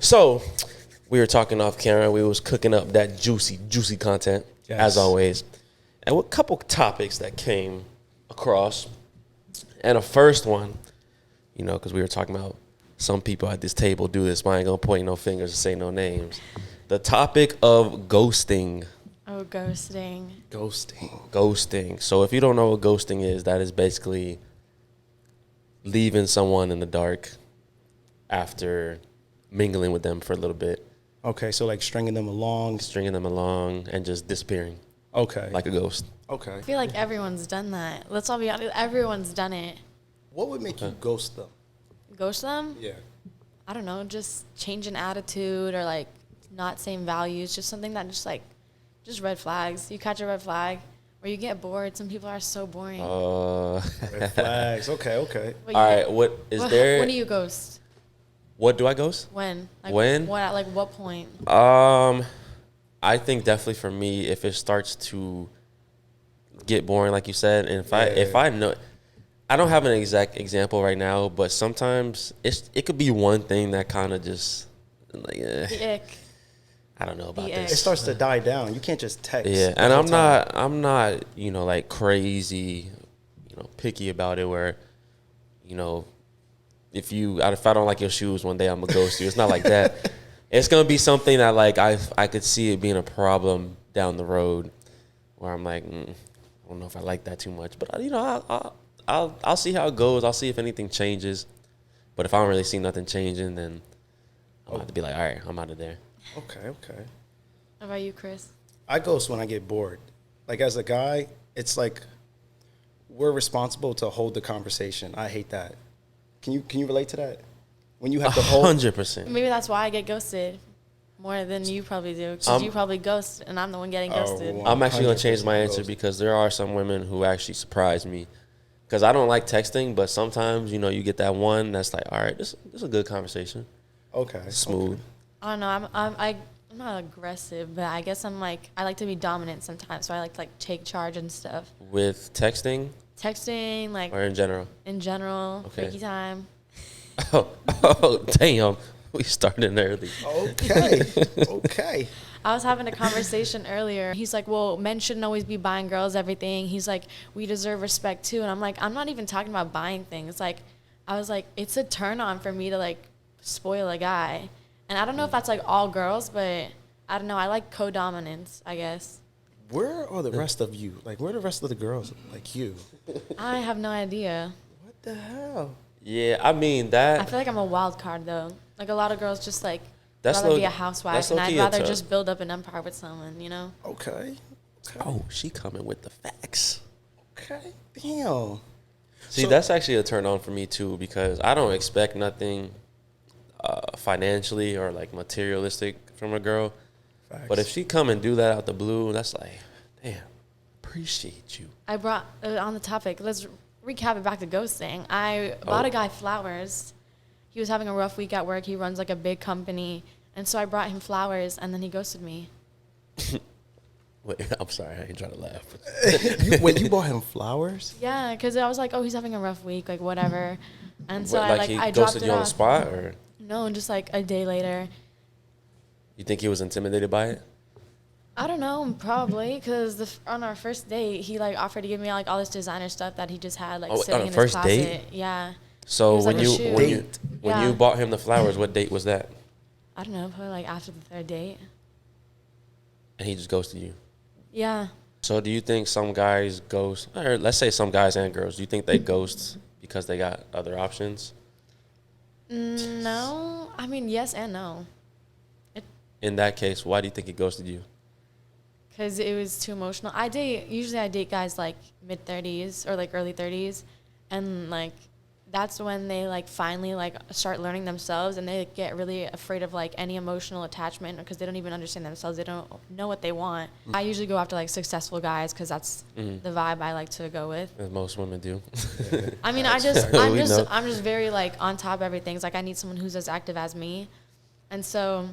So we were talking off camera. We was cooking up that juicy content, as always. And a couple topics that came across. And the first one, because we were talking about some people at this table do this, but I ain't going to point no fingers and say no names. The topic of ghosting. Oh, ghosting. Ghosting. So if you don't know what ghosting is, that is basically leaving someone in the dark after mingling with them for a little bit. Okay, so like stringing them along and just disappearing. Okay. Like a ghost. Okay. I feel like everyone's done that. Let's all be honest. Everyone's done it. What would make you ghost them? Ghost them? Yeah. I don't know. Just change an attitude or like not same values. Just something that just red flags. You catch a red flag or you get bored. Some people are so boring. Red flags. Okay. All right. What When do you ghost? What do I ghost? When? Like, when? What point? I think definitely for me, if it starts to get boring, like you said, and if I know, I don't have an exact example right now, but sometimes it could be one thing that kind of just like The ick. I don't know about The this. It starts to die down. You can't just text. Yeah, and I'm not like crazy, picky about it. Where, if I don't like your shoes one day, I'm gonna ghost you. It's not like that. It's gonna be something that like I could see it being a problem down the road, where I'm like, I don't know if I like that too much, but I'll see how it goes. I'll see if anything changes. But if I don't really see nothing changing, then I'm gonna have to be like, all right, I'm out of there. Okay. How about you, Chris? I ghost when I get bored. Like as a guy, it's like we're responsible to hold the conversation. I hate that. Can you relate to that? When you have to hold 100%. Maybe that's why I get ghosted more than you probably do. Because you probably ghost, and I'm the one getting ghosted. Well, I'm actually gonna change my 100% answer ghost. because there are some women who actually surprise me. Because I don't like texting, but sometimes you get that one that's like, all right, this is a good conversation. Okay. Smooth. I don't know. I'm not aggressive, but I guess I like to be dominant sometimes. So I like to take charge and stuff. With texting Texting, like or in general? in general, Okay. freaky time. Oh, damn. We started early. Okay. I was having a conversation earlier. He's like, well, men shouldn't always be buying girls everything. He's like, we deserve respect too. And I'm like, I'm not even talking about buying things. Like, I was like, it's a turn on for me to like spoil a guy. And I don't know if that's like all girls, but I don't know. I like co-dominance, I guess. Where are the rest of you? Like, where are the rest of the girls like you? I have no idea. What the hell? Yeah, I mean I that. feel like I'm a wild card though. Like a lot of girls just like That's rather low- be a housewife, that's and I'd low-key rather tough. just build up an empire with someone. Okay. Oh, she coming with the facts. Okay. Damn. See, So- that's actually a turn on for me too because I don't expect nothing financially or like materialistic from a girl. Facts. But if she come and do that out the blue, that's like, damn, appreciate you. I brought on the topic. Let's recap it back to ghosting. I bought a guy flowers. He was having a rough week at work. He runs like a big company, and so I brought him flowers, and then he ghosted me. Wait, I'm sorry, I ain't trying to laugh. When you bought him flowers? Yeah, because I was like, oh, he's having a rough week, like whatever. And so What, he I dropped ghosted it you on the off. spot, or No, just like a day later. you think he was intimidated by it? I don't know, probably, because on our first date, he like offered to give me like all this designer stuff that he just had like Oh, sitting on a in first his closet. date? Yeah. So It was when like a you shoe. when you Date. when Yeah. you bought him the flowers, what date was that? I don't know, probably like after the third date. And he just ghosted you. Yeah. So do you think some guys ghost, or let's say some guys and girls, do you think they ghost because they got other options? No, I mean yes and no, In that case, why do you think he ghosted you? because it was too emotional. Usually I date guys like mid-30s or like early 30s, and like that's when they like finally like start learning themselves, and they get really afraid of like any emotional attachment because they don't even understand themselves. They don't know what they want. I usually go after like successful guys because that's the vibe I like to go with. As most women do. I mean, I'm We know. just very like on top of everything. It's like I need someone who's as active as me, and so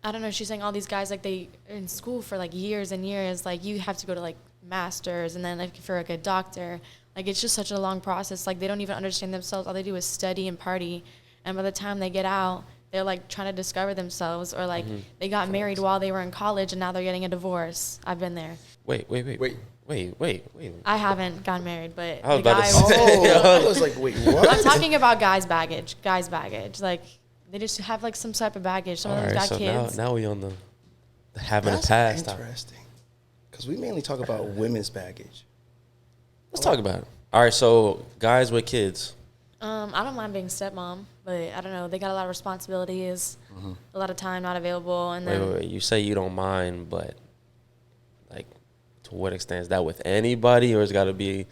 I don't know. She's saying all these guys like they are in school for like years and years. Like you have to go to like masters, and then like for like a doctor, like it's just such a long process. Like they don't even understand themselves. All they do is study and party, and by the time they get out, they're like trying to discover themselves, or like they got married while they were in college and now they're getting a divorce. I've been there. Wait. I haven't gotten married, but I was the about to guy say. I was like, wait, what? I'm talking about guys' baggage. Like, they just have like some type of baggage. Some of them got so kids. now we on the having That's a past. interesting. Because we mainly talk about women's baggage. Let's talk about it. All right, so guys with kids. I don't mind being stepmom, but I don't know. They got a lot of responsibilities, a lot of time not available, and then Wait. You say you don't mind, but like, to what extent is that with anybody, or it's got to be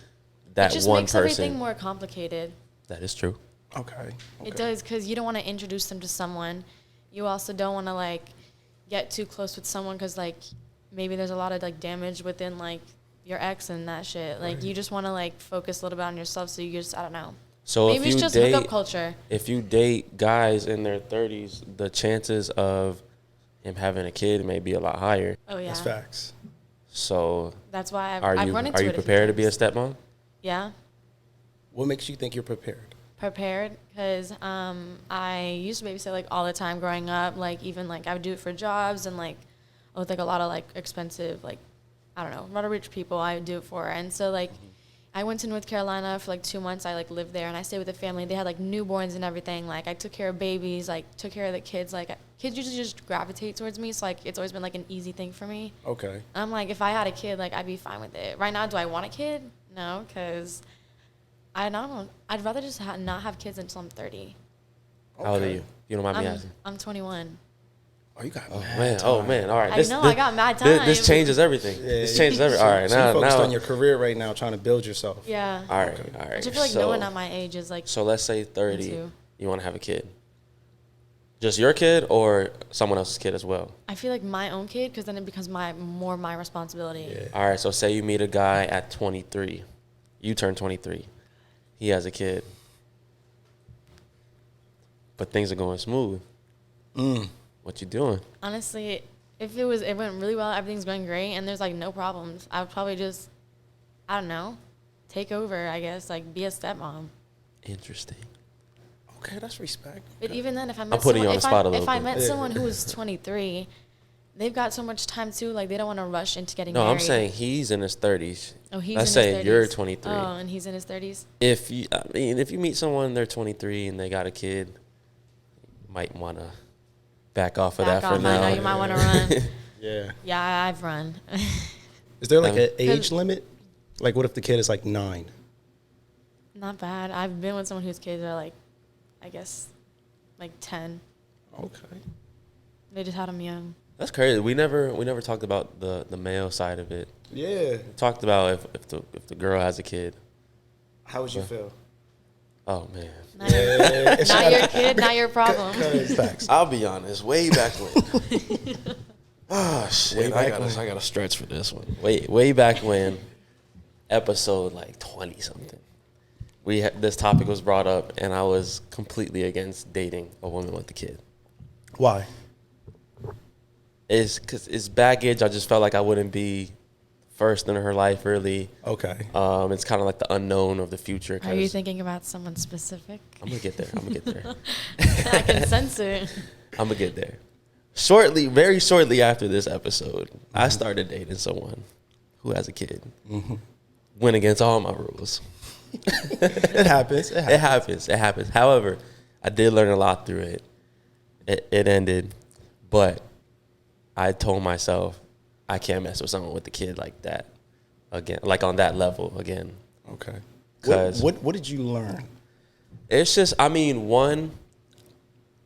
that it just one makes person? everything more complicated. That is true. Okay. It does, because you don't want to introduce them to someone. You also don't want to like get too close with someone, because like maybe there's a lot of like damage within like your ex and that shit. Like you just want to like focus a little bit on yourself. So you just, I don't know. So Maybe if it's you just date, hookup culture. If you date guys in their 30s, the chances of him having a kid may be a lot higher. Oh yeah, That's facts. So that's why are I've you run into are you it a few prepared to be a times. stepmom? Yeah, What makes you think you're prepared? prepared, because I used to babysit like all the time growing up. Like even like I would do it for jobs, and like with like a lot of like expensive, like I don't know, a lot of rich people I would do it for. And so like I went to North Carolina for like 2 months. I like lived there, and I stayed with a family. They had like newborns and everything. Like I took care of babies, like took care of the kids. Like kids usually just gravitate towards me, so like it's always been like an easy thing for me. Okay. I'm like, if I had a kid, like I'd be fine with it. Right now, do I want a kid? No, because I'd rather just not have kids until I'm 30. How old are you? You don't mind me I'm, asking. I'm 21. Oh, you got Oh mad man, time. all right. I know, I got mad time. This changes everything. This changes everything. All right, So you now focused on your career right now, trying to build yourself. Yeah. all right. I just feel like no one at my age is like. So let's say 30, into. you want to have a kid. Just your kid or someone else's kid as well? I feel like my own kid, because then it becomes more my responsibility. Yeah. All right, so say you meet a guy at 23. You turn 23. He has a kid. But things are going smooth. What you doing? Honestly, if it went really well, everything's going great, and there's like no problems, I would probably just, I don't know, take over, I guess, like be a stepmom. Interesting. Okay, that's respect. But even then, if I met putting you someone, on the spot a little if I bit. met someone who was 23, they've got so much time too. Like they don't want to rush into getting No, married. I'm saying he's in his 30s. Oh, he's Let's in his say 30s. you're 23. Oh, and he's in his 30s. If you meet someone, they're 23 and they got a kid, you might want to back off of that for now. I know you might want to run. Yeah. Yeah, I've run. Is there like an age limit? Like, what if the kid is like 9? Not bad. I've been with someone whose kids are like, I guess, like 10. Okay. They just had them young. That's crazy. We never talked about the male side of it. Yeah. We talked about if the girl has a kid. How would you feel? Oh man. Not your kid, not your problem. Facts. I'll be honest. Way back when. Oh shit! I gotta stretch for this one. Way back when, episode like 20 something. This topic was brought up, and I was completely against dating a woman with a kid. Why? It's because it's baggage. I just felt like I wouldn't be first in her life, really. Okay. It's kind of like the unknown of the future. Are you thinking about someone specific? I'm gonna get there. I can sense it. I'm gonna get there. Very shortly after this episode, I started dating someone who has a kid. Went against all my rules. It happens. It happens. However, I did learn a lot through it. It ended, but I told myself I can't mess with someone with a kid like that again, like on that level again. Okay. 'Cause What did you learn? it's just, I mean, one,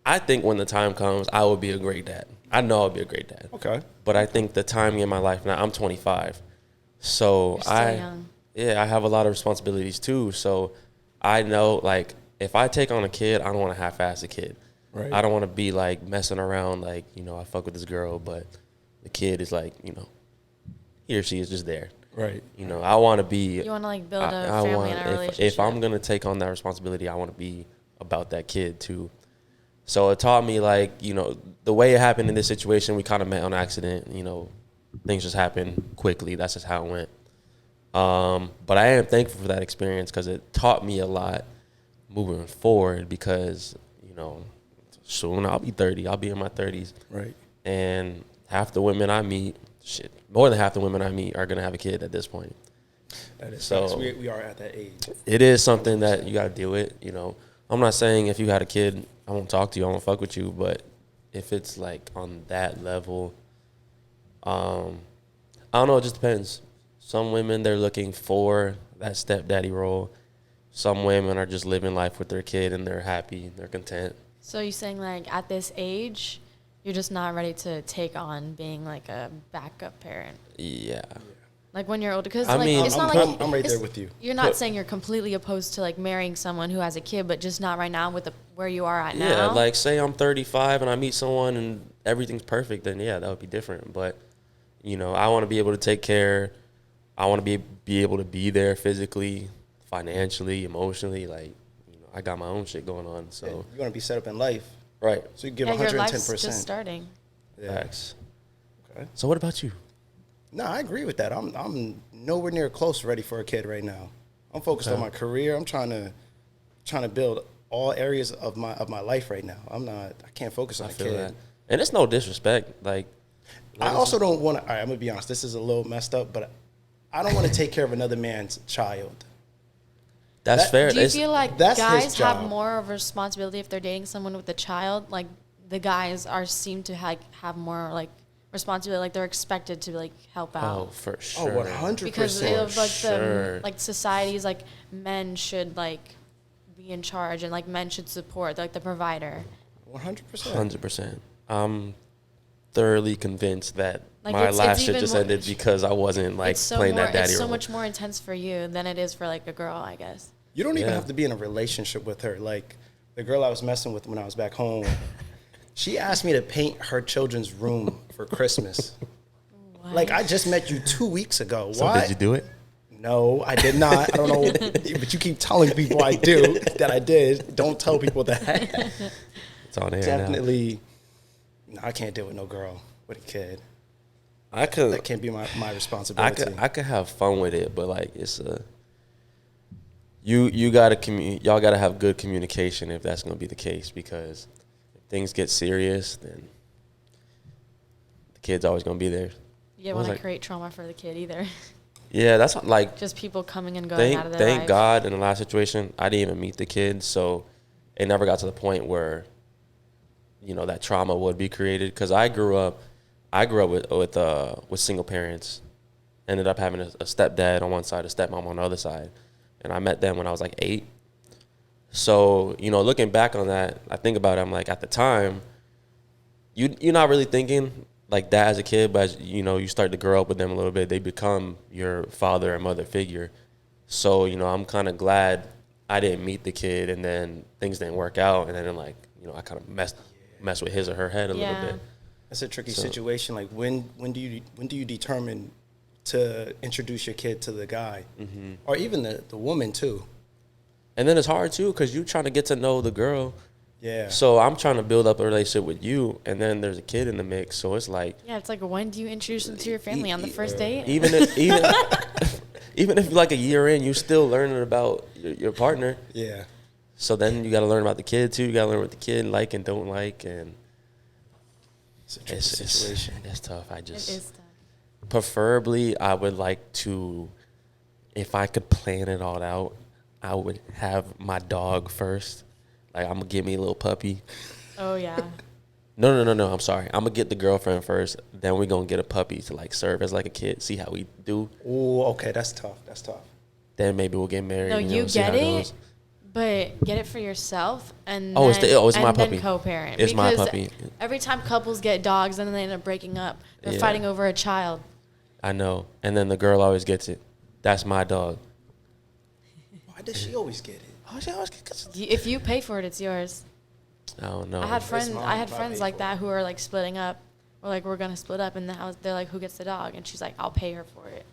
I think when the time comes, I will be a great dad. I know I'll be a great dad. Okay. But I think the timing in my life now, I'm 25. So You're still young. I have a lot of responsibilities too. So I know, like, if I take on a kid, I don't want to half-ass a kid. Right. I don't want to be like messing around, like, I fuck with this girl, but the kid is like, he or she is just there. Right. I want to be. You want to like build a family and a relationship. If I'm gonna take on that responsibility, I want to be about that kid too. So it taught me, like, the way it happened in this situation, we kind of met on accident. Things just happened quickly. That's just how it went. But I am thankful for that experience because it taught me a lot moving forward because, soon I'll be 30. I'll be in my 30s. Right. And half the women I meet, more than half the women I meet are gonna have a kid at this point. That is So so. We are at that age. it is something that you gotta deal with. You know, I'm not saying if you had a kid, I won't talk to you, I won't fuck with you. But if it's like on that level, I don't know. It just depends. Some women, they're looking for that stepdaddy role. Some women are just living life with their kid and they're happy, they're content. So you're saying like at this age, you're just not ready to take on being like a backup parent. Yeah. Like when you're older, because I like mean, it's not like I'm right it's- there with you. You're not But- saying you're completely opposed to like marrying someone who has a kid, but just not right now with where you are at now. Yeah, like say I'm 35 and I meet someone and everything's perfect, then yeah, that would be different. But, you know, I want to be able to take care. I want to be able to be there physically, financially, emotionally. Like, you know, I got my own shit going on. So, You want to be set up in life, right. so you give yeah, your 110%. life's just starting. Yeah. Facts. Okay. So what about you? No, I agree with that. I'm nowhere near close ready for a kid right now. I'm focused on my career. I'm trying to build all areas of my life right now. I can't focus on I a feel kid. that. And it's no disrespect. Like, I also don't want to. All right, I'm gonna be honest. This is a little messed up, but I don't want to take care of another man's child. that's That- fair. Do you It's- feel like that's his guys have job. more of a responsibility if they're dating someone with a child? Like the guys seem to have more like responsibility, like they're expected to like help oh, out for Oh, sure. 100%. because of like Sure. the like societies like men should like be in charge and like men should support like the provider. 100%. 100%. I'm thoroughly convinced that Like, my it's last shit even just more- ended because I wasn't like It's so playing more, that daddy it's so role. much more intense for you than it is for like a girl, I guess. You don't even Yeah. have to be in a relationship with her. Like the girl I was messing with when I was back home, she asked me to paint her children's room for Christmas. What? Like I just met you 2 weeks ago. So Why? did you do it? No, I did not. I don't know, but you keep telling people I do that I did. Don't tell people that. It's on air now. Definitely, no, I can't deal with no girl with a kid. I could. That can't be my responsibility. I could have fun with it, but like it's a. You gotta y'all gotta have good communication if that's gonna be the case, because if things get serious, then the kid's always gonna be there. You What was don't want I- to create trauma for the kid either. Yeah, that's like Just people coming and going out of their thank life. God in the last situation I didn't even meet the kid, so it never got to the point where, you know, that trauma would be created. Because I grew up with single parents, ended up having a stepdad on one side, a stepmom on the other side, and I met them when I was like 8. So, you know, looking back on that, I think about it, I'm like, at the time, you're not really thinking like that as a kid, but as, you know, you start to grow up with them a little bit, they become your father and mother figure. So, you know, I'm kind of glad I didn't meet the kid and then things didn't work out, and then like, you know, I kind of messed with his or her head a little bit. That's a tricky So- situation. Like when do you determine to introduce your kid to the guy, or even the woman too? And then it's hard too, because you're trying to get to know the girl. Yeah. So I'm trying to build up a relationship with you, and then there's a kid in the mix. So it's like, Yeah, it's like when do you introduce them to your family on the first date? even if like a year in, you're still learning about your partner. Yeah. So then you got to learn about the kid too. You got to learn what the kid like and don't like, and It's a tricky situation. it's tough. It is tough. Preferably, I would like to, if I could plan it all out, I would have my dog first. Like, I'm gonna get me a little puppy. Oh yeah. No. I'm sorry. I'm gonna get the girlfriend first. Then we're gonna get a puppy to like serve as like a kid. See how we do. Oh, okay. That's tough. Then maybe we'll get married. No, and, you see how get goes. it, but get it for yourself and Oh, it's then, it's my and then puppy. co-parent. It's my Because puppy. every time couples get dogs and then they end up breaking up, they're Yeah. fighting over a child. I know. And then the girl always gets it. That's my dog. Why does she always get it? Oh, she always gets it. If you pay for it, it's yours. I don't know. I had It's friends. mine, I had if I friends pay like for that who are like splitting up, or like we're gonna split up in the house. They're like, who gets the dog? And she's like, I'll pay her for it.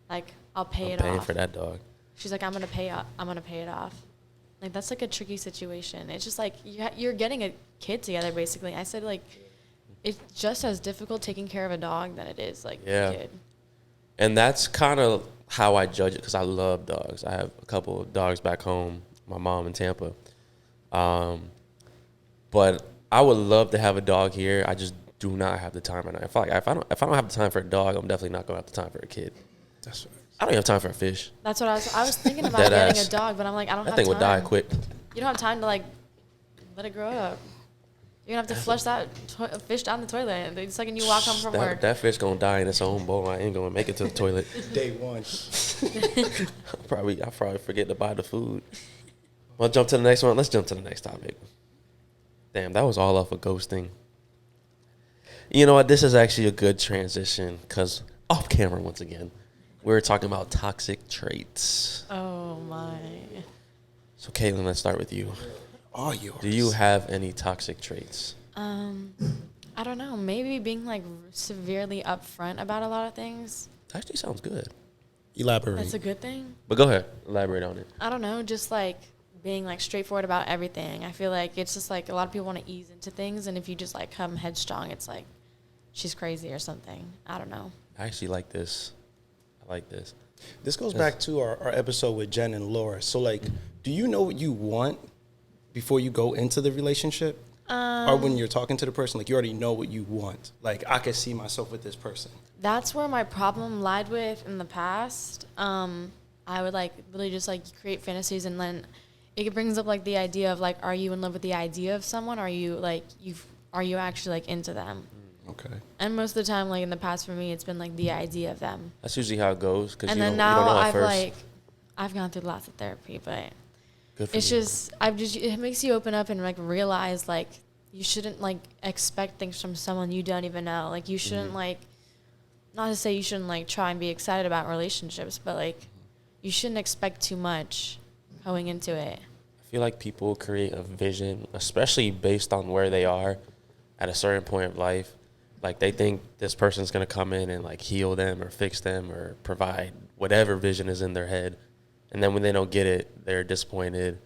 Like I'll pay I'm it paying off. for that dog. She's like, I'm gonna pay it off. Like that's like a tricky situation. It's just like you're getting a kid together basically. I said like, it's just as difficult taking care of a dog than it is like Yeah. a kid. And that's kind of how I judge it, because I love dogs. I have a couple of dogs back home, my mom in Tampa. But I would love to have a dog here. I just do not have the time right now. I feel like if I don't have the time for a dog, I'm definitely not gonna have the time for a kid. That's right. I don't even have time for a fish. That's what I was thinking about Dead getting ass. a dog, but I'm like, I don't That have thing time. would die quick. You don't have time to like let it grow up. You're gonna have to flush that fish down the toilet. The second you walk home from work. That fish gonna die in its own bowl. I ain't gonna make it to the toilet. Day one. I'll probably forget to buy the food. Well, jump to the next one. Let's jump to the next topic. Damn, that was all off of ghosting. You know what? This is actually a good transition because off camera once again, we were talking about toxic traits. Oh my. So, Caitlin, let's start with you. All yours. Do you have any toxic traits? I don't know. Maybe being like severely upfront about a lot of things. That actually sounds good. Elaborate. That's a good thing. But go ahead. Elaborate on it. I don't know. Just like being like straightforward about everything. I feel like it's just like a lot of people want to ease into things, and if you just like come headstrong, it's like she's crazy or something. I don't know. I actually like this. I like this. This goes back to our episode with Jen and Laura. So, like, do you know what you want before you go into the relationship? Or when you're talking to the person, like, you already know what you want. Like, I could see myself with this person. That's where my problem lied with in the past. I would like really just like create fantasies, and then it brings up like the idea of like, are you in love with the idea of someone? Or are you like are you actually like into them? Okay. And most of the time, like in the past for me, it's been like the idea of them. That's usually how it goes. Cause And you then don't, you don't now know at I've first. like I've gone through lots of therapy, but Good for it's you. just it makes you open up and like realize like you shouldn't like expect things from someone you don't even know. Like you shouldn't like, not to say you shouldn't like try and be excited about relationships, but like you shouldn't expect too much going into it. I feel like people create a vision, especially based on where they are at a certain point of life. Like they think this person's gonna come in and like heal them or fix them or provide whatever vision is in their head, and then when they don't get it, they're disappointed,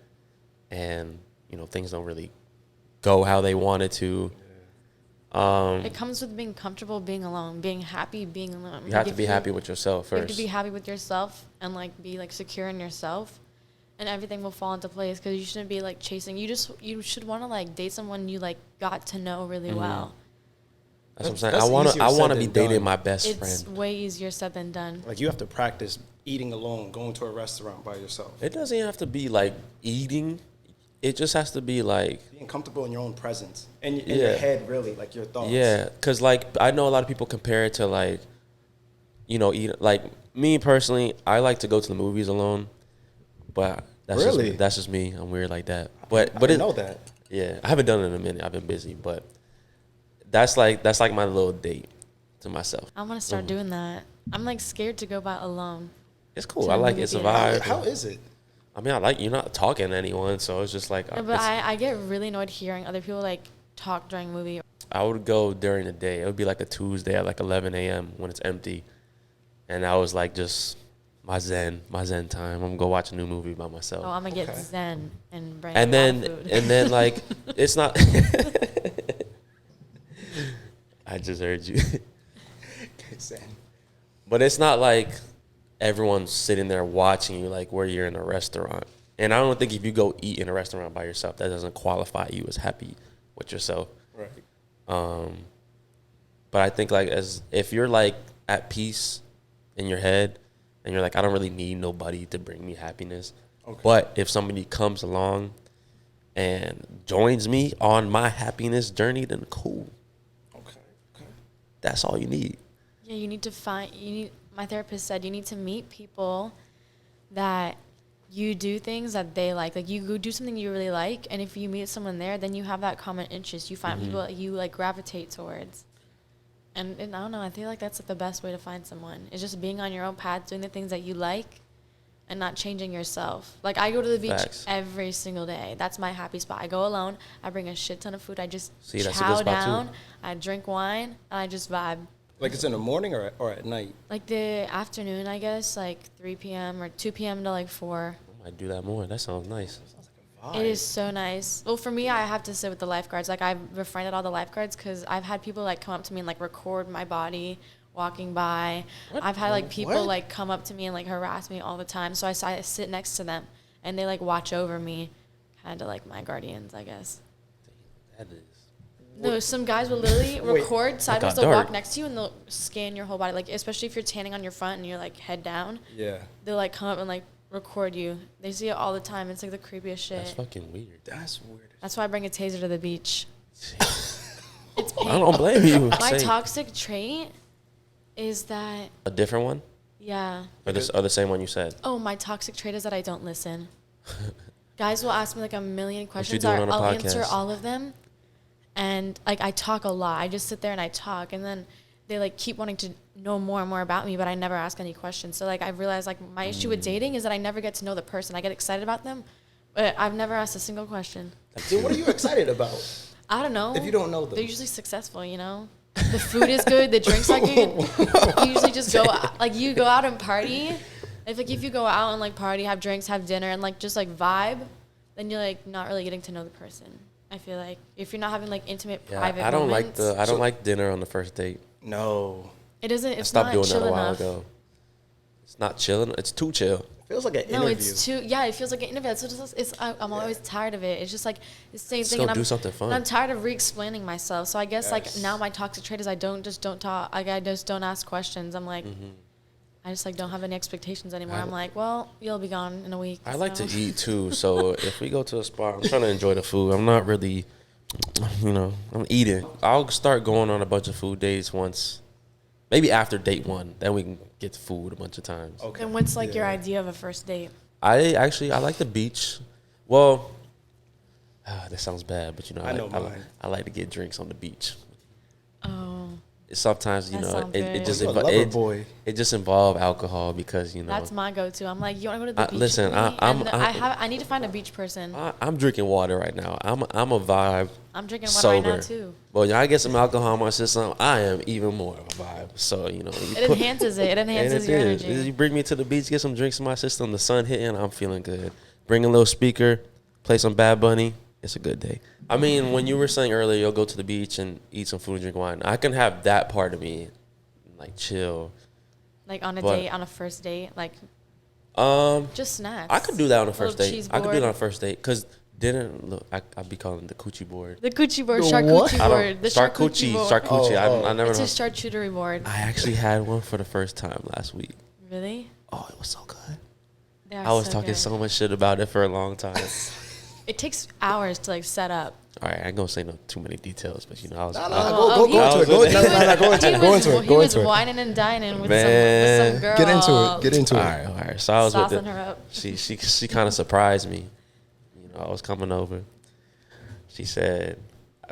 and you know things don't really go how they wanted to. It comes with being comfortable being alone, being happy being alone. You have to be happy with yourself You have first. to be happy with yourself and like be like secure in yourself, and everything will fall into place because you shouldn't be like chasing. You should want to like date someone you like got to know really well. That's what I'm saying. That's easier I want to said be than dating done. my best It's friend. way easier said than done. Like, you have to practice eating alone, going to a restaurant by yourself. It doesn't even have to be like eating. It just has to be like, Being comfortable in your own presence. And in your Yeah. head, really, like your thoughts. yeah. Because like I know a lot of people compare it to like, you know, like me personally, I like to go to the movies alone, but that's Really? that's just me. I'm weird like that. I But didn't know that. Yeah, I haven't done it in a minute. I've been busy, but that's like my little date to myself. I'm gonna start doing that. I'm like scared to go out alone. It's cool. To I the like movie it's a theater. vibe. How is it? I mean, I like you're not talking to anyone, so it's just like No, but I get really annoyed hearing other people like talk during a movie. I would go during the day. It would be like a Tuesday at like 11 a.m. when it's empty, and I was like just my zen time. I'm gonna go watch a new movie by myself. Oh, I'm gonna get Okay. zen and bring and a lot of then food. and then like it's not. I just heard you. But it's not like everyone's sitting there watching you like where you're in a restaurant. And I don't think if you go eat in a restaurant by yourself, that doesn't qualify you as happy with yourself. Right. But I think like as if you're like at peace in your head and you're like, I don't really need nobody to bring me happiness. Okay. But if somebody comes along and joins me on my happiness journey, then cool. Okay. That's all you need. Yeah, my therapist said you need to meet people that you do things that they like. Like you go do something you really like, and if you meet someone there, then you have that common interest. You find people that you like gravitate towards. And I don't know, I feel like that's like the best way to find someone. It's just being on your own path, doing the things that you like, and not changing yourself. Like I go to the beach Facts. every single day. That's my happy spot. I go alone. I bring a shit ton of food. I just See, that's a good chow spot, too. down. I drink wine, and I just vibe. Like, it's in the morning or at night? Like the afternoon, I guess, like 3 p.m. or 2 p.m. to like 4. I might do that more. That sounds nice. It is so nice. Well, for me, I have to sit with the lifeguards. Like I've befriended all the lifeguards because I've had people like come up to me and like record my body walking by. What? I've had like people What? like come up to me and like harass me all the time. So I sit next to them and they like watch over me, kind of like my guardians, I guess. That is No, some guys will literally Wait. record sideways. got They'll walk dark. next to you and they'll scan your whole body. Like, especially if you're tanning on your front and you're like head down, Yeah. they'll like come up and like record you. They see it all the time. It's like the creepiest shit. That's fucking weird. That's weird. That's why I bring a taser to the beach. It's I pain. don't blame you. My Same. toxic trait is that, A different one, yeah. or the same one you said? Oh, my toxic trait is that I don't listen. Guys will ask me like a million questions. doing on a I'll answer podcast? all of them. And like I talk a lot. I just sit there and I talk, and then they like keep wanting to know more and more about me, but I never ask any questions. So like I've realized like my issue with dating is that I never get to know the person. I get excited about them, but I've never asked a single question. Dude, what are you excited about? I don't know. If you don't know them. They're usually successful, you know? The food is good, the drinks are good. You usually just go like you go out and party. If you go out and like party, have drinks, have dinner, and like just like vibe, then you're like not really getting to know the person. I feel like if you're not having like intimate, Yeah, private I don't moments, like dinner on the first date. No. it doesn't. I It's stopped not doing chill that a while enough. ago. It's not chilling. It's too chill. Feels like an No, interview. it's too. Yeah, it feels like an interview. I'm always tired of it. It's just like the same Let's thing. go And do something fun. And I'm tired of re-explaining myself. So I guess like Yes. now my toxic trait is I don't talk. Like I just don't ask questions. I'm like, I just like don't have any expectations anymore. I'm like, well, you'll be gone in a week. I like to so. eat too, so if we go to a spot, I'm trying to enjoy the food. I'm not really, I'm eating. I'll start going on a bunch of food dates once, maybe after date one. Then we can get to food a bunch of times. Okay. And what's like your Yeah. idea of a first date? I like the beach. Well, that sounds bad, but I know mine. I like to get drinks on the beach. Oh, Sometimes That sounds it good. just You're a invo- lover it, boy. it just involve alcohol because that's my go-to. I'm like, you want to go to the beach? listen, with me? I need to find a beach person. I'm drinking water right now. I'm a vibe. I'm drinking water sober. right now too. But when I get some alcohol in my system, I am even more of a vibe. So It enhances it. It enhances your is. energy. You bring me to the beach, get some drinks in my system, the sun hitting, I'm feeling good. Bring a little speaker, play some Bad Bunny. It's a good day. I mean, when you were saying earlier, you'll go to the beach and eat some food and drink wine. I can have that part of me, like chill. Like on a But- date, on a first date, like just snacks. I could do that on a Little first date. cheese I could do it board. on a first date because dinner. Look, I'd be calling it the coochie board. The coochie board, The charcuterie what? board. The Charcuterie, board. charcuterie. Oh, I never It's a know. charcuterie board. I actually had one for the first time last week. Really? Oh, it was so good. They are I was so talking good. so much shit about it for a long time. It takes hours to like set up. All right, I ain't gonna say too many details, but I was. No, Oh, go into it. Go into it. He Go was into it. wining and dining with Man. some girl. Get into it. Get into All it. right. So I was with Saucing it. her up. She kind of surprised me. I was coming over. She said,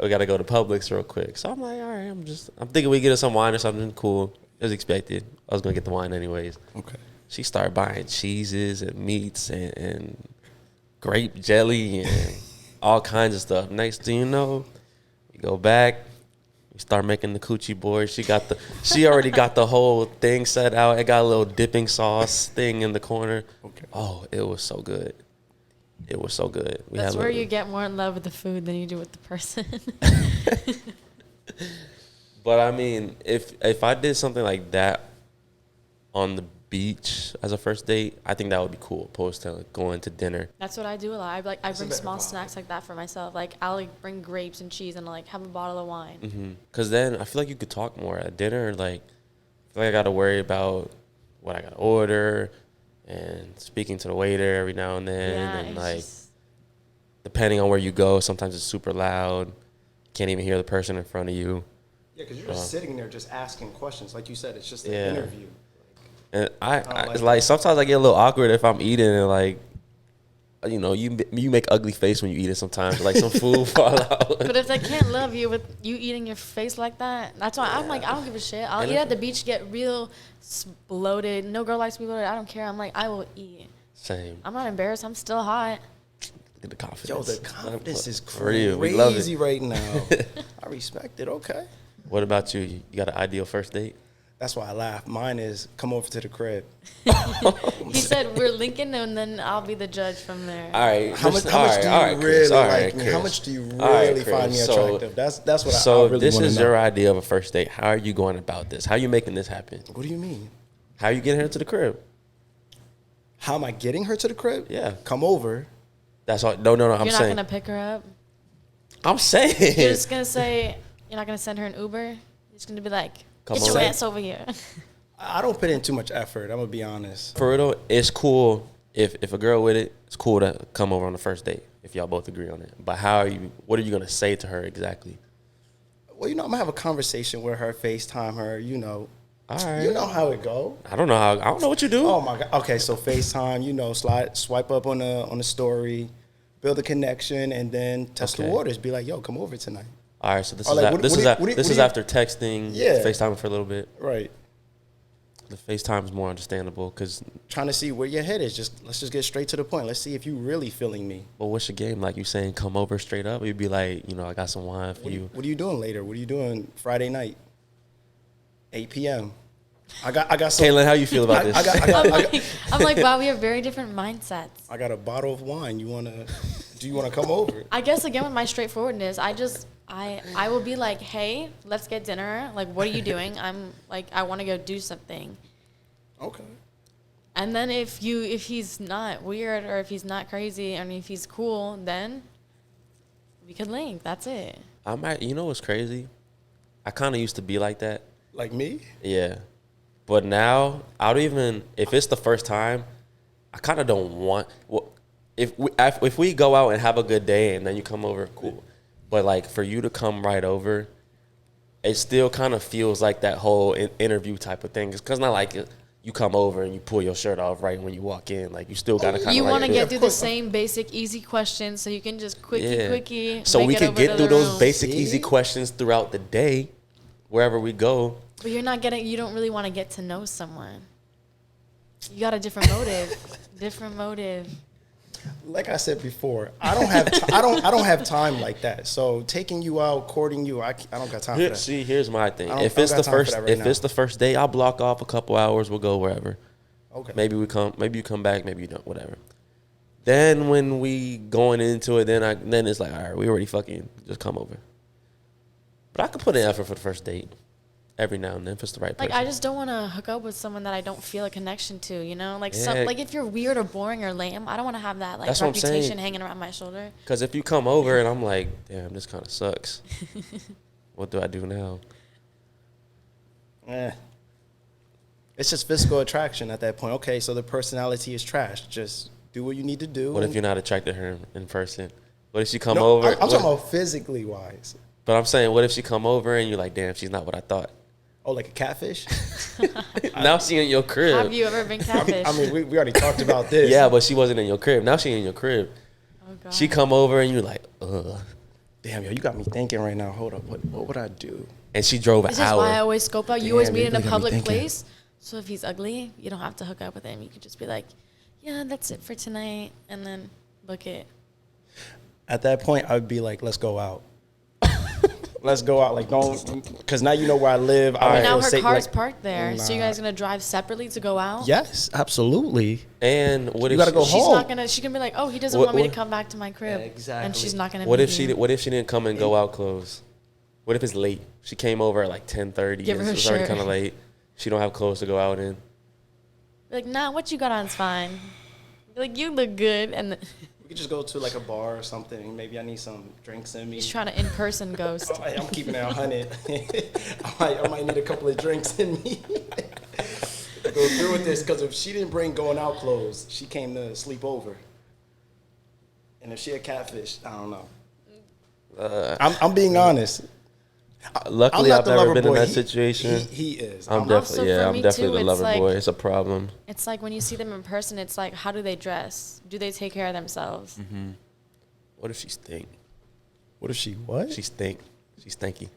"We gotta go to Publix real quick." So I'm like, "All right." I'm thinking we get us some wine or something cool. It was expected. I was gonna get the wine anyways. Okay. She started buying cheeses and meats and grape jelly and all kinds of stuff. Next thing you know, we go back. We start making the coochie board. She already got the whole thing set out. It got a little dipping sauce thing in the corner. Okay. Oh, it was so good. It was so good. That's where you get more in love with the food than you do with the person. But I mean, if I did something like that on the beach as a first date, I think that would be cool. Opposed to like going to dinner. That's what I do a lot. I bring better small vibe. snacks like that for myself. Like I'll like bring grapes and cheese and like have a bottle of wine. Because then I feel like you could talk more at dinner. Like, I feel like I got to worry about what I got to order and speaking to the waiter every now and then. Yeah, and it's like, just, depending on where you go, sometimes it's super loud. Can't even hear the person in front of you. Yeah, because you're just sitting there just asking questions. Like you said, it's just an Yeah. interview. And I like it's that. like sometimes I get a little awkward if I'm eating and like, you make ugly face when you eat it sometimes. Like some food fall out. but if they can't love you with you eating your face like that, that's why I'm like, I don't give a shit. I'll And eat if- at the beach, get real bloated. No girl likes to be bloated. I don't care. I'm like, I will eat. Same. I'm not embarrassed. I'm still hot. Look at the confidence. Yo, the confidence is For real, we love crazy it. right now. I respect it. Okay. What about you? You got an ideal first date? That's why I laugh. Mine is come over to the crib. He said we're linking, and then I'll be the judge from there. All right. How much, listen, how all much right, do you all right, Chris, really all like right, me? Chris. How much do you All right, really find me Chris. attractive? That's what So I really this want to is know. your idea of a first date. How are you going about this? How are you making this happen? What do you mean? How are you getting her to the crib? How am I getting her to the crib? Yeah. Come over. That's all. No. I'm You're not saying. gonna pick her up. I'm saying. You're just gonna say you're not gonna send her an Uber. You're just gonna be like, Come get your on. ass over here. I don't put in too much effort. I'm gonna be honest. For real, it's cool if a girl with it, it's cool to come over on the first date if y'all both agree on it. But what are you gonna say to her exactly? Well, I'm gonna have a conversation with her, FaceTime her. All right. You know how it go. I don't know what you do. Oh my God. Okay, so FaceTime. Swipe up on the story, build a connection, and then test the waters. Be like, yo, come over tonight. All right, so this Or is after texting, FaceTime for a little bit. Right. The FaceTime is more understandable because. Trying to see where your head is. Let's just get straight to the point. Let's see if you really feeling me. Well, what's your game? Like you saying, come over straight up. You'd be like, I got some wine for you. What are you doing later? What are you doing Friday night? 8 p.m. I got some. Caitlin, how you feel about this? I'm like, wow, we have very different mindsets. I got a bottle of wine. Do you wanna come over? I guess again with my straightforwardness, I will be like, hey, let's get dinner. Like, what are you doing? I'm like, I want to go do something. Okay. And then if he's not weird or if he's not crazy and if he's cool, then we could link. That's it. You know what's crazy? I kind of used to be like that. Like me? Yeah. But now, if it's the first time, I kind of don't want, if we go out and have a good day and then you come over, cool. But like for you to come right over, it still kind of feels like that whole interview type of thing. It's because not like you come over and you pull your shirt off right when you walk in. Like you still got to kind of. You want to get through the same basic easy questions so you can just quickie. So we can get through those basic See? easy questions throughout the day, wherever we go. But you don't really want to get to know someone. You got a different motive. Like I said before, I don't have time like that. So taking you out, courting you, I don't got time for that. See, here's my thing. If it's the first day, I'll block off a couple hours. We'll go wherever. Okay. Maybe you come back, maybe you don't, whatever. Then when we going into it, then it's like, all right, we already fucking just come over. But I could put in effort for the first date. Every now and then, if it's the right person. Like, I just don't want to hook up with someone that I don't feel a connection to, Like, Yeah. like if you're weird or boring or lame, I don't want to have that, like, That's what I'm saying. reputation hanging around my shoulder. Because if you come over and I'm like, damn, this kind of sucks. What do I do now? It's just physical attraction at that point. Okay, so the personality is trash. Just do what you need to do. What if you're not attracted to her in person? What if she come over? I'm talking about physically wise. But I'm saying, what if she come over and you're like, damn, she's not what I thought? Oh, like a catfish? Now she in your crib. Have you ever been catfished? I mean, we already talked about this. Yeah, but she wasn't in your crib. Now she in your crib. Oh, God. She come over and you're like, ugh. Damn, yo, you got me thinking right now. Hold up. What would I do? And she drove an This hour. is why I always scope out. You always Damn, meet you in a really got me public thinking. place. So if he's ugly, you don't have to hook up with him. You could just be like, yeah, that's it for tonight. And then book it. At that point, I would be like, let's go out. Let's go out. Like, don't, because now you know where I live. But now feel her safe, car's like, parked there. So you nah. guys going to drive separately to go out? Yes, absolutely. And what You if gotta go she, She's home. not going to, she can be like, oh, he doesn't What- want me what- to come back to my crib. Exactly. And she's not going to what if she didn't come and go out clothes? What if it's late? She came over at like 10:30. Give her her It's already shirt. kind of late. She don't have clothes to go out in. Like, nah, what you got on is fine. Like, you look good. And We could just go to like a bar or something. Maybe I need some drinks in me. he's trying to in-person ghost. I'm keeping it 100. I might need a couple of drinks in me. Go through with this, because if she didn't bring going out clothes, she came to sleep over. And if she a catfish, I don't know. I'm being honest. Luckily, I'm not I've the never lover been boy. in that situation. He is. I'm Also, definitely for me, too, the it's lover like- boy. It's a problem. It's like when you see them in person, it's like, how do they dress? Do they take care of themselves? Mm-hmm. What if she stink? What if she what? She stink. She's stinky.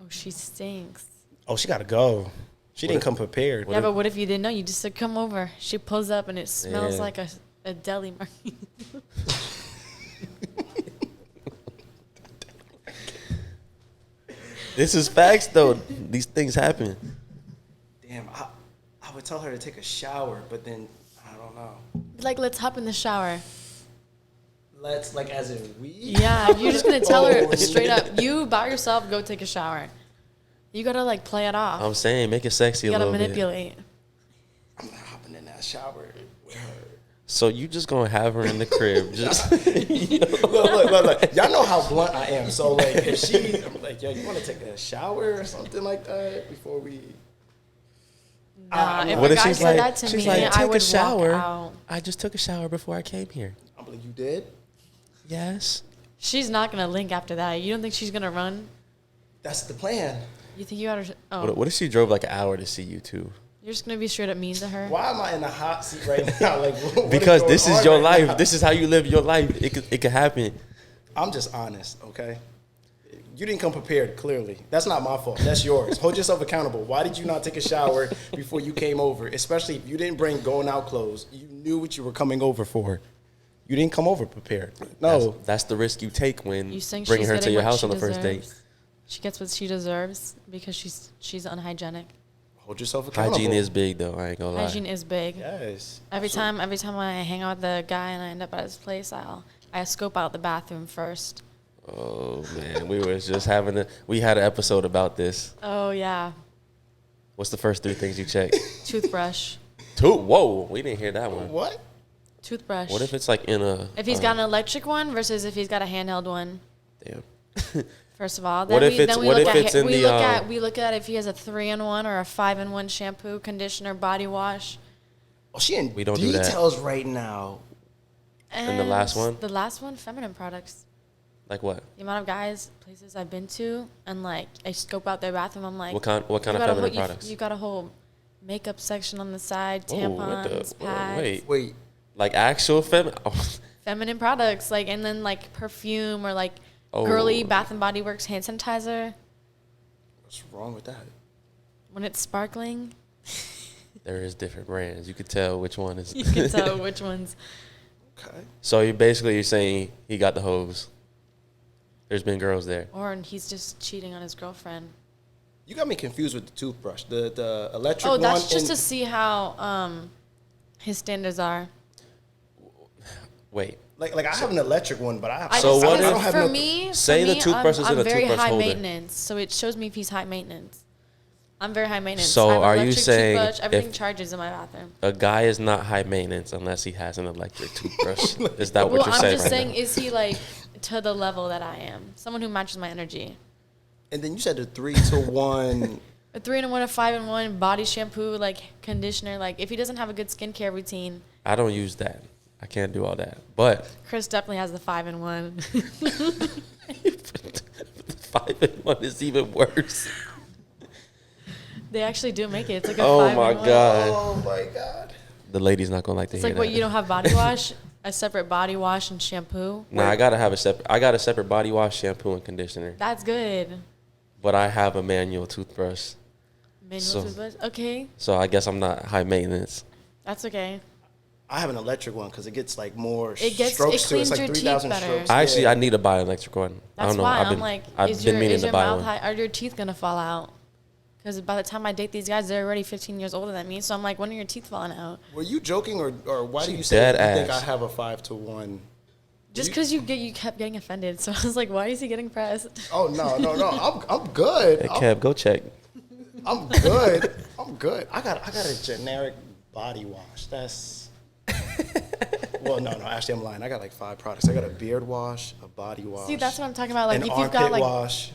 Oh, she stinks. Oh, she gotta go. She didn't come prepared. Yeah, but what if you didn't know? You just said, come over. She pulls up and it smells Yeah. like a deli market. This is facts, though. These things happen. Damn, I would tell her to take a shower, but then I don't know. Like, let's hop in the shower. Let's, like, as in we? Yeah, you're just going to tell her Oh, straight yeah. up, you by yourself, go take a shower. You got to, like, play it off. I'm saying, make it sexy You a got to little bit. manipulate. I'm not hopping in that shower with her. So you just gonna have her in the crib? Just Look. Y'all know how blunt I am. So like, if she, I'm like, yo, you want to take a shower or something like that before we? Nah, if what a if guy she's said like, that to she's me, like, I take would a shower. walk out. I just took a shower before I came here. I'm like, you did? Yes. She's not gonna link after that. You don't think she's gonna run? That's the plan. You think you gotta? Oh, What if she drove like an hour to see you too? you're just gonna be straight up mean to her. Why am I in the hot seat right now? Like, Because this is your life. Now? This is how you live your life. It could happen. I'm just honest, okay? You didn't come prepared, clearly. That's not my fault. That's yours. Hold yourself accountable. Why did you not take a shower before you came over? Especially if you didn't bring going out clothes. You knew what you were coming over for. You didn't come over prepared. No. That's the risk you take when You think bringing she's her to getting your what house she on the first date. deserves? She gets what she deserves because she's unhygienic. Hold yourself accountable. Hygiene is big though. I ain't gonna lie. Hygiene is big. Yes. Every time when I hang out with the guy and I end up at his place, I scope out the bathroom first. Oh man, we was just we had an episode about this. Oh yeah, What's the first 3 things you check? toothbrush, Whoa, we didn't hear that one. What? toothbrush. What if it's like in a? If he's got an electric one versus if he's got a handheld one? Damn. First of all, What if it's in the, we look at if he has a 3-in-1 or a 5-in-1 shampoo, conditioner, body wash. Oh, she in We don't do that. details right now. And the last one? The last one, feminine products. Like what? The amount of places I've been to, and like I scope out their bathroom. I'm like, What kind of you got a feminine whole- products? You got a whole makeup section on the side, Oh, tampons, pads, Wait. Like actual feminine? Oh. feminine products, like, and then like perfume or like Oh. girly Bath and Body Works hand sanitizer What's wrong with that? when it's sparkling. There is different brands. You could tell which one is. You can tell which ones. Okay. So you're saying he got the hose. There's been girls there. Or he's just cheating on his girlfriend. You got me confused with the toothbrush. The electric Oh, one. that's just to see how his standards are. Wait. Like I have an electric one, but So I what don't if- have for no, me, Say the toothbrush is in I'm a very toothbrush high holder. maintenance, so it shows me if he's high maintenance. I'm very high maintenance. So I have are you electric saying toothbrush, everything if- charges in my bathroom? A guy is not high maintenance unless he has an electric toothbrush. Is that what Well, you're I'm saying just right saying, now? is he like to the level that I am? Someone who matches my energy. And then you said the 3-to-1. A 3-in-1, a 5-in-1 body shampoo, like conditioner. Like if he doesn't have a good skincare routine, I don't use that. I can't do all that. But Chris definitely has the 5-in-1. 5-in-1 is even worse. They actually do make it. It's like a Oh 5-in-1. my god. Oh my God. The lady's not gonna like to It's hear like what that. you don't have body wash, a separate body wash and shampoo. Nah, I got a separate body wash, shampoo, and conditioner. That's good. But I have a manual toothbrush. Manual So- toothbrush. Okay, So I guess I'm not high maintenance. that's okay. I have an electric one because it gets like more It gets- strokes it to it. It's cleans like your teeth 3,000 better. strokes. I need to buy an electric one. I That's don't know. why I've I'm like, I've is been your, meaning is to your buy mouth one. high? Are your teeth gonna fall out? Because by the time I date these guys, they're already 15 years older than me. So I'm like, when are your teeth falling out? Were you joking or why do She you say dead you think I ass. have a 5-to-1? Just because you kept getting offended. So I was like, why is he getting pressed? Oh no. I'm good. Hey, Kev, go check. I'm good. I'm good. I got a generic body wash. That's well, no. Actually, I'm lying. I got like 5 products. I got a beard wash, a body wash. See, that's what I'm talking about. Like, an if you've armpit got like, wash.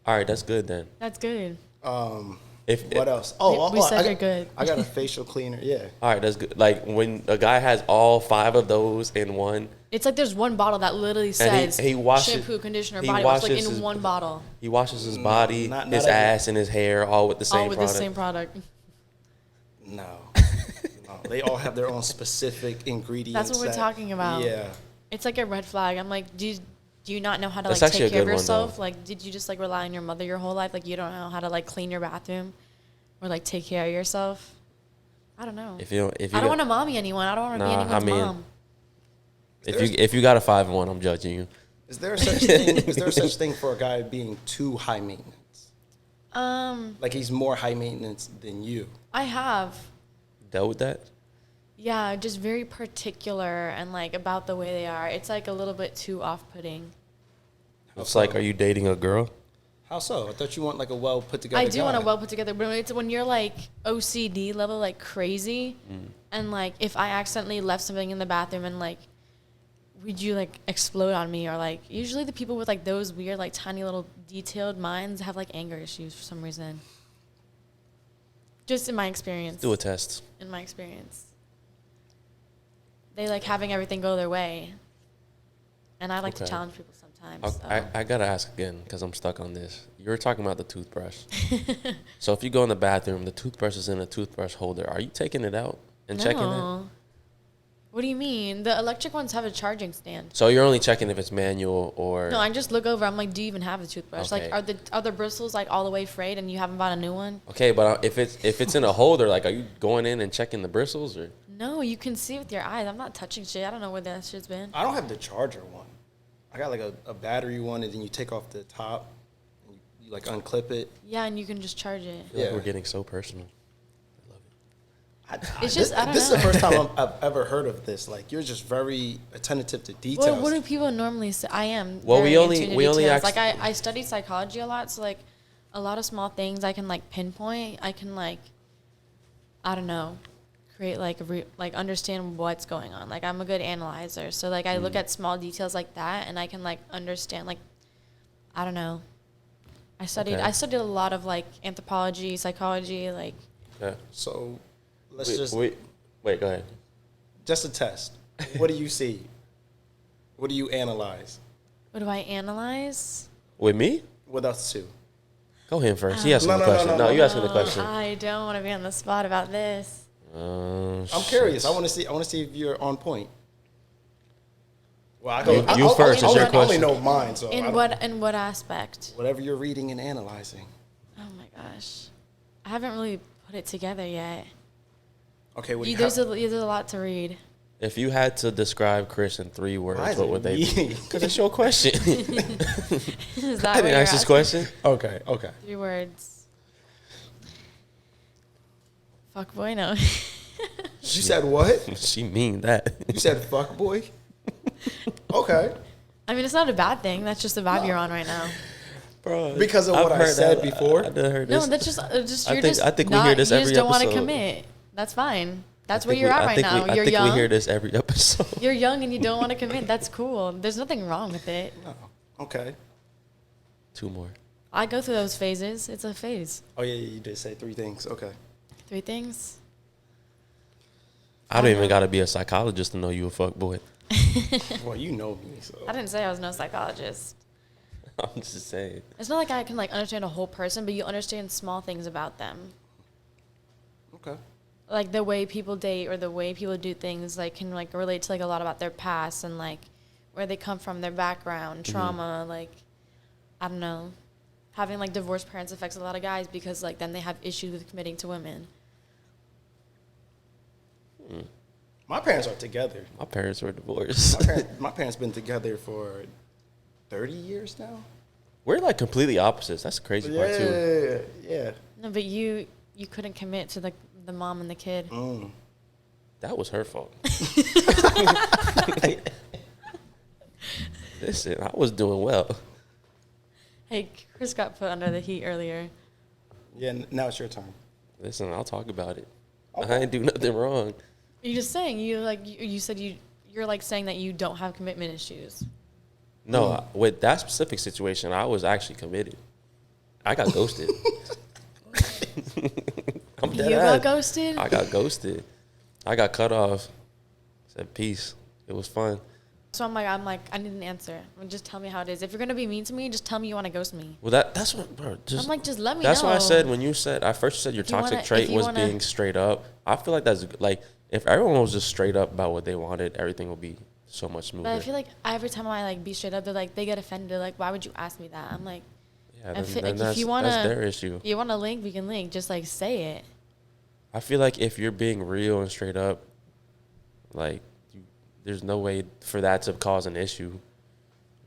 All right, that's good then. that's good. What else? Oh, We said I you're got, good. I got a facial cleaner. Yeah. All right, that's good. Like when a guy has all 5 of those in one, It's like there's one bottle that literally says he washes- shampoo, conditioner, he body wash, like washes in his- one bottle, he washes his body, not his every- ass, and his hair all with the same all with product. the same product. No. No. They all have their own specific ingredients. That's what we're talking about. Yeah. It's like a red flag. I'm like, do you not know how to That's like actually take care a of good one, yourself? though. Like, did you just like rely on your mother your whole life? Like, you don't know how to like clean your bathroom or like take care of yourself? I don't know. If you I don't want to mommy anyone. I don't want to be Nah, anyone's I mean, mom. if you got a 5-in-1, I'm judging you. Is there such thing? Is there such thing for a guy being too high maintenance? Like he's more high maintenance than you. I have. Dealt with that? Yeah, just very particular and like about the way they are. It's like a little bit too off-putting. It's like, are you dating a girl? How so? I thought you want like a well put together. I do guy. want a well put together, but it's when you're like OCD level, like crazy, and like if I accidentally left something in the bathroom and like, would you like explode on me? Or like usually the people with like those weird like tiny little detailed minds have like anger issues for some reason. Just in my experience. Do a test. In my experience, they like having everything go their way, and I like to challenge people sometimes. I gotta ask again because I'm stuck on this. You were talking about the toothbrush. So if you go in the bathroom, the toothbrush is in a toothbrush holder. Are you taking it out and checking it? What do you mean? The electric ones have a charging stand. So you're only checking if it's manual or... No, I just look over. I'm like, do you even have the toothbrush? Okay. Like, are the bristles like all the way frayed and you haven't bought a new one? Okay, but if it's in a holder, like, are you going in and checking the bristles or? No, you can see with your eyes. I'm not touching shit. I don't know where that shit's been. I don't have the charger one. I got like a battery one, and then you take off the top, and you like unclip it. Yeah, and you can just charge it. I feel like we're getting so personal. It's just, I don't know. This is the first time I've ever heard of this. Like, you're just very attentive to details. Well, what do people normally say? I am. Well, very we only into details. asked, like I studied psychology a lot, so like a lot of small things I can like pinpoint. I can like, I don't know, create like understand what's going on. Like I'm a good analyzer, so like I look at small details like that, and I can like understand. Like, I don't know. I studied a lot of like anthropology, psychology, like. Okay. So. Wait, go ahead. Just a test. What do you see? What do you analyze? What do I analyze? With me? With us too. Go ahead first. He asked me the question. No, you asked me the question. I don't want to be on the spot about this. I'm curious. I want to see if you're on point. Well, you first. It's your question. I only know mine. So in what aspect? Whatever you're reading and analyzing. Oh my gosh, I haven't really put it together yet. Okay, there's a lot to read. If you had to describe Chris in 3 words, what would they be? Because it's your question. Is that I didn't ask this question. Okay. 3 words. Fuck boy, no. You said what? She mean that. You said fuck boy? Okay. I mean, it's not a bad thing. That's just the vibe you're on right now. Bro, because of what I said before? I heard this. No, that's just I think we hear this every episode. You just don't want to commit. That's fine. That's where you're at right now. You're young. I think we hear this every episode. You're young and you don't want to commit. That's cool. There's nothing wrong with it. Oh, okay. 2 more. I go through those phases. It's a phase. Oh, yeah, you did say 3 things. Okay. 3 things? I don't even got to be a psychologist to know you a fuck boy. Well, you know me, so. I didn't say I was no psychologist. I'm just saying. It's not like I can like understand a whole person, but you understand small things about them. Okay. Like the way people date or the way people do things, like can like relate to like a lot about their past and like where they come from, their background, trauma, like I don't know. Having like divorced parents affects a lot of guys because like then they have issues with committing to women. My parents are together. My parents were divorced. My parents been together for 30 years now. We're like completely opposites. That's the crazy part too. Yeah. No, but you couldn't commit to the mom and the kid. That was her fault. Listen, I was doing well. Hey, Chris got put under the heat earlier. Yeah, now it's your turn. Listen, I'll talk about it. Okay. I ain't do nothing wrong. You're just saying you said you're like saying that you don't have commitment issues. No, with that specific situation, I was actually committed. I got ghosted. You got ghosted? I got ghosted. I got cut off. Said peace. It was fun. So I'm like, I need an answer. Just tell me how it is. If you're gonna be mean to me, just tell me you want to ghost me. Well, that's what, bro. I'm like, just let me know. That's why I said when you said, I first said your toxic trait was being straight up. I feel like that's like, if everyone was just straight up about what they wanted, everything would be so much smoother. But I feel like every time I like be straight up, they get offended. They're like, why would you ask me that? I'm like, yeah, then that's, if you wanna, that's their issue. You wanna link, we can link. Just like say it. I feel like if you're being real and straight up, like there's no way for that to cause an issue.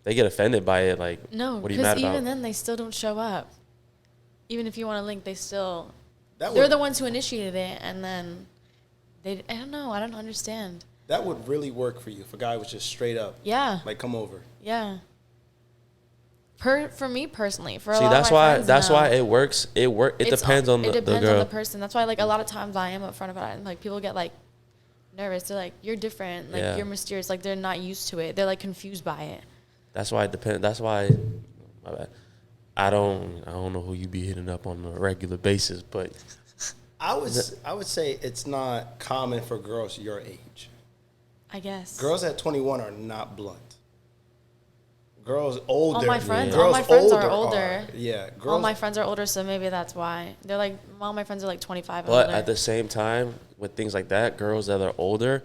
They get offended by it. Like, no, what are you mad about? because even then they still don't show up. Even if you want to link, they still. They're the ones who initiated it, and then I don't know. I don't understand. That would really work for you if a guy was just straight up. Yeah. Like, come over. Yeah. For me personally, for a See, lot that's of my why friends, that's no. why it works. It depends on it the depends girl. on the person. That's why like a lot of times I am upfront about it, and like people get like nervous. They're like, "You're different. Like you're mysterious." Like they're not used to it. They're like confused by it. That's why it depends. That's why, my bad. I don't know who you be hitting up on a regular basis, but I would say it's not common for girls your age. I guess. Girls at 21 are not blunt. Girls older. All my friends, girls all my friends are older. Yeah, girls. All my friends are older, so maybe that's why. They're like, all my friends are like 25 and but older. at the same time, with things like that, girls that are older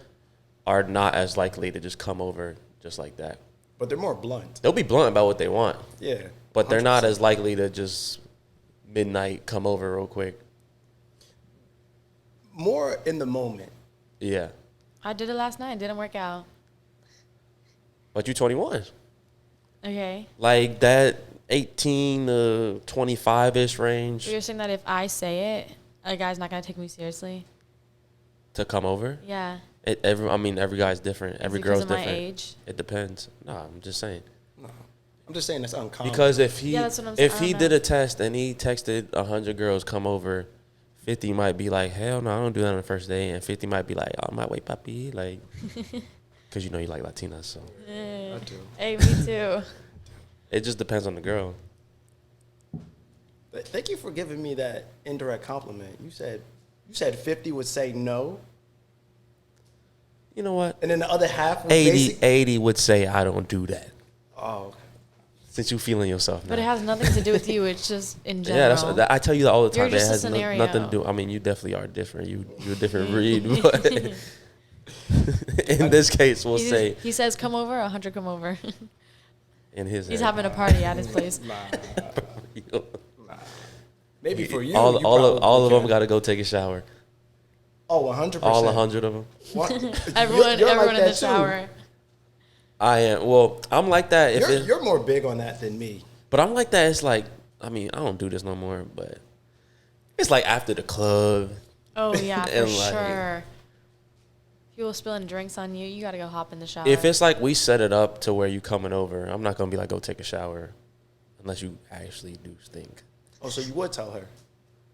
are not as likely to just come over just like that. But they're more blunt. They'll be blunt about what they want. Yeah. But they're not 100%. as likely to just midnight come over real quick. More in the moment. Yeah. I did it last night. It didn't work out. But you 21. Okay. Like that 18 to 25-ish range You're saying that if I say it, a guy's not going to take me seriously? to come over. Yeah. Every guy's different. Every because girl's of my different. age? It depends. No, I'm just saying. No. I'm just saying that's uncommon. Because if he Yeah, that's what I'm saying. if I he don't did know. a test and he texted 100 girls come over, 50 might be like, hell no, I don't do that on the first day, and 50 might be like, oh, my wait, papi, like, because you know you like Latinas, so I do. Hey, me too. it just depends on the girl. But thank you for giving me that indirect compliment. You said 50 would say no, You know what? and then the other half was 80 would say I don't do that. Oh, okay. Since you feeling yourself now. But it has nothing to do with you. It's just in general. Yeah, I tell you that all the time. You're just it a has scenario. nothing to do. I mean, you definitely are different. You're a different breed. But in this case, we'll say He says, come over, 100 come over. in his He's head. having a party at his place. Nah. Maybe for you. all you of probably them can. got to go take a shower. Oh, 100%. All 100 of them. Everyone You're like in the that too. shower. I am. Well, I'm like that. You're more big on that than me. But I'm like that. It's like, I mean, I don't do this no more, but it's like after the club. Oh, yeah, for And, like, sure. People spilling drinks on you, you got to go hop in the shower. If it's like we set it up to where you coming over, I'm not gonna be like, go take a shower, unless you actually do stink. Oh, so you would tell her?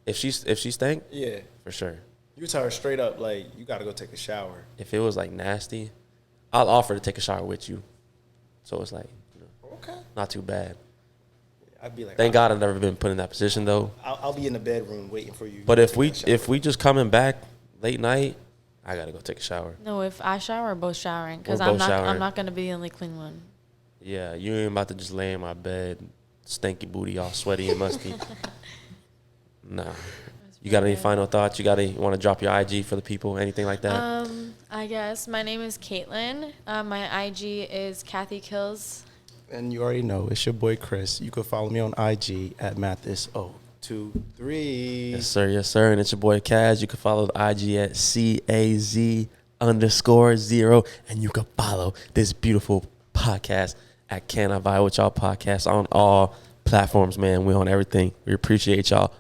If she stink, Yeah. for sure. You would tell her straight up, like, you got to go take a shower. If it was like nasty, I'll offer to take a shower with you. So it's like, you know, Okay. not too bad. I'd be like, Thank God I've never been put in that position though. I'll be in the bedroom waiting for you. But to if take we that shower. if we just coming back late night, I gotta go take a shower. No, if I shower, we're both showering. Because We're I'm both not, showering. I'm not going to be the only clean one. Yeah, you ain't about to just lay in my bed, stinky booty, all sweaty and musty. Nah. You got any final thoughts? You want to drop your IG for the people? Anything like that? I guess. My name is Caitlin. My IG is Kathy Kills. And you already know, it's your boy Chris. You can follow me on IG at Mathis023. Yes, sir. Yes, sir. And it's your boy Kaz. You can follow the IG at CAZ_0. And you can follow this beautiful podcast at Can I Vibe with Y'all podcast on all platforms, man. We're on everything. We appreciate y'all.